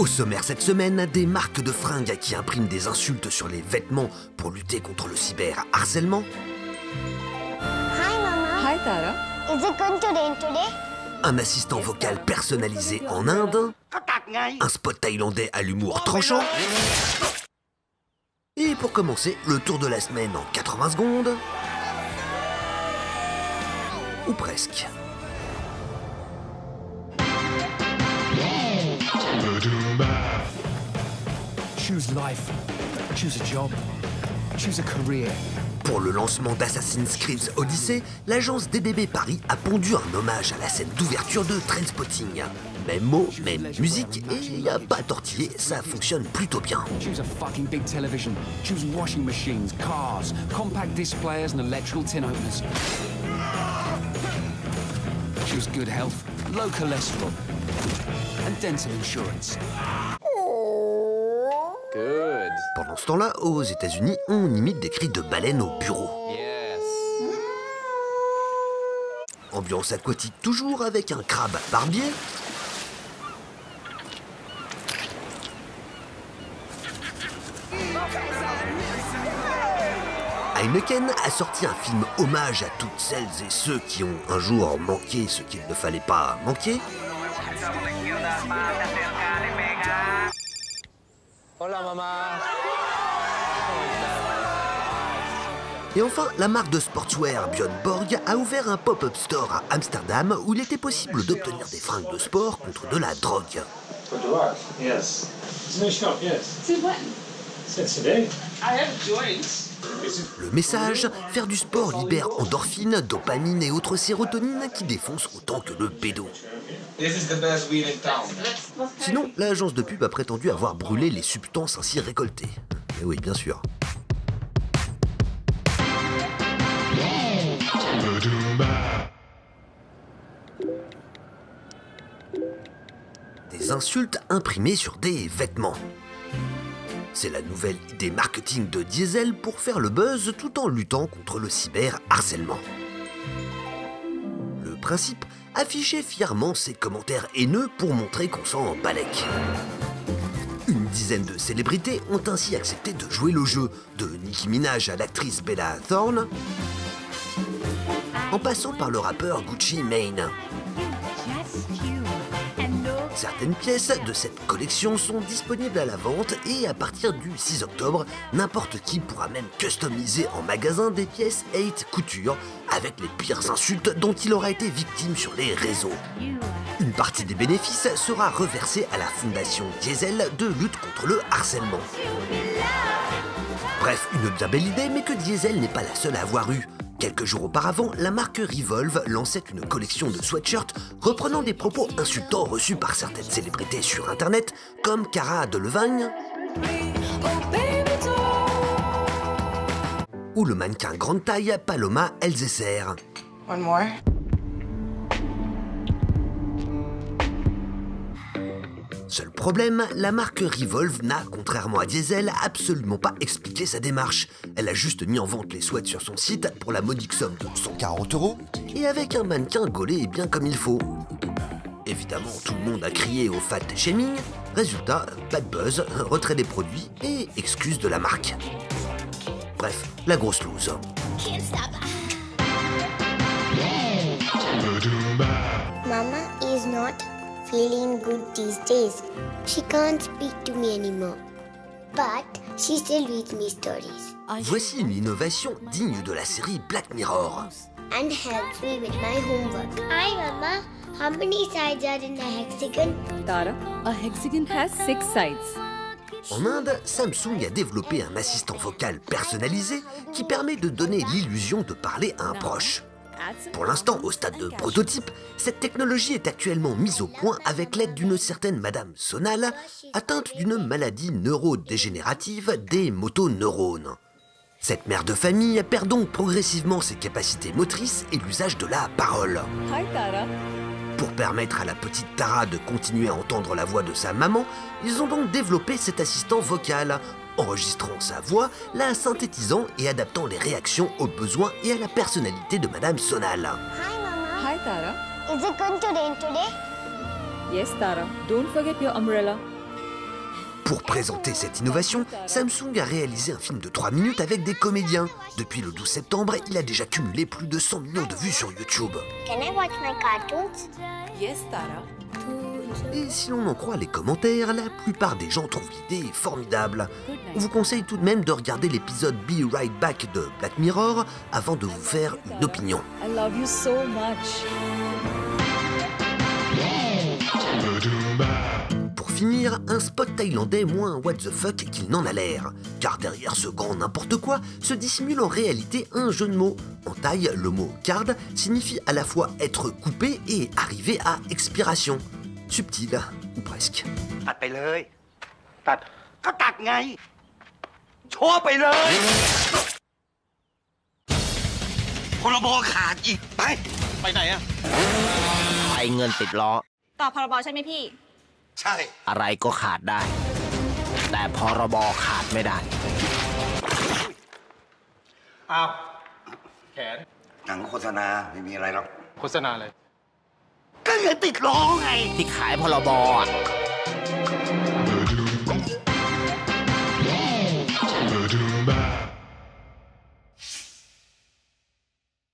Au sommaire cette semaine, des marques de fringues qui impriment des insultes sur les vêtements pour lutter contre le cyberharcèlement. Hi, Mama. Hi, Tara. Is it going to rain today? Un assistant vocal personnalisé en Inde. Un spot thaïlandais à l'humour tranchant. Et pour commencer, le tour de la semaine en 80 secondes. Ou presque. Choose life. Choose a job. Choose a career. Pour le lancement d'Assassin's Creed Odyssey, l'agence DBB Paris a pondu un hommage à la scène d'ouverture de Trainspotting. Même mots, même musique, et il n'y a pas à tortiller, ça fonctionne plutôt bien. Choose a fucking big television. Choose washing machines, cars, compact disc players and electrical tin openers. Choose good health, low cholesterol, and dental insurance. Good. Pendant ce temps-là, aux États-Unis, on imite des cris de baleines au bureau. Yes. Ambiance aquatique toujours avec un crabe barbier. Heineken a sorti un film hommage à toutes celles et ceux qui ont un jour manqué ce qu'il ne fallait pas manquer. Hola, maman. Et enfin, la marque de sportswear Björn Borg a ouvert un pop-up store à Amsterdam où il était possible d'obtenir des fringues de sport contre de la drogue. For drugs? Yes. It's a nice shop, yes. Since when? Since today. I have joints. Le message, faire du sport libère endorphines, dopamine et autres sérotonines qui défoncent autant que le pédo. This is the best weed in town. Sinon, l'agence de pub a prétendu avoir brûlé les substances ainsi récoltées. Et oui, bien sûr. Des insultes imprimées sur des vêtements. C'est la nouvelle idée marketing de Diesel pour faire le buzz tout en luttant contre le cyberharcèlement. Le principe, afficher fièrement ses commentaires haineux pour montrer qu'on s'en balèque. Une dizaine de célébrités ont ainsi accepté de jouer le jeu, de Nicki Minaj à l'actrice Bella Thorne, en passant par le rappeur Gucci Mane. Certaines pièces de cette collection sont disponibles à la vente et à partir du 6 octobre, n'importe qui pourra même customiser en magasin des pièces hate couture avec les pires insultes dont il aura été victime sur les réseaux. Une partie des bénéfices sera reversée à la fondation Diesel de lutte contre le harcèlement. Bref, une bien belle idée, mais que Diesel n'est pas la seule à avoir eu. Quelques jours auparavant, la marque Revolve lançait une collection de sweatshirts reprenant des propos insultants reçus par certaines célébrités sur Internet, comme Cara Delevingne ou le mannequin grande taille Paloma Elzéser. One more. Seul problème, la marque Revolve n'a, contrairement à Diesel, absolument pas expliqué sa démarche. Elle a juste mis en vente les sweats sur son site pour la modique somme de 140 € et avec un mannequin gaulé bien comme il faut. Évidemment, tout le monde a crié au fat shaming. Résultat, pas de buzz, retrait des produits et excuse de la marque. Bref, la grosse loose. Mama is not feeling good these days. She can't speak to me anymore. But she still reads me stories. Voici une innovation digne de la série Black Mirror. And helps me with my homework. Hi, Mama. How many sides are in a hexagon? Tara, a hexagon has 6 sides. En Inde, Samsung a développé un assistant vocal personnalisé qui permet de donner l'illusion de parler à un proche. Pour l'instant, au stade de prototype, cette technologie est actuellement mise au point avec l'aide d'une certaine Madame Sonal, atteinte d'une maladie neurodégénérative des motoneurones. Cette mère de famille perd donc progressivement ses capacités motrices et l'usage de la parole. Hi, Tara. Pour permettre à la petite Tara de continuer à entendre la voix de sa maman, ils ont donc développé cet assistant vocal, enregistrant sa voix, la synthétisant et adaptant les réactions aux besoins et à la personnalité de Madame Sonal. Hi, Mama. Hi, Tara. Is it going to rain today? Yes, Tara. Don't forget your umbrella. Pour présenter cette innovation, Samsung a réalisé un film de 3 minutes avec des comédiens. Depuis le 12 septembre, il a déjà cumulé plus de 100 millions de vues sur YouTube. Can I watch my cartoons? Yes, Tara. Et si l'on en croit les commentaires, la plupart des gens trouvent l'idée formidable. On vous conseille tout de même de regarder l'épisode Be Right Back de Black Mirror avant de vous faire une opinion. I love you so much. Pour finir, un spot thaïlandais moins what the fuck qu'il n'en a l'air. Car derrière ce grand n'importe quoi se dissimule en réalité un jeu de mots. En thaï, le mot card signifie à la fois être coupé et arriver à expiration. Subtil, ou presque. ตัดไปเลย ตัด ก็ตัดไง โชว์ไปเลยพรบขาดอีก ไป ไปไหนอะไปเงินติดล้อ ต่อพรบใช่ไหมพี่ ใช่ อะไรก็ขาดได้ แต่พรบขาดไม่ได้ อ้าว แขน หนังโฆษณาไม่มีอะไรหรอก โฆษณาอะไร ก็เงินติดล้อไง ที่ขายพรบอ่ะ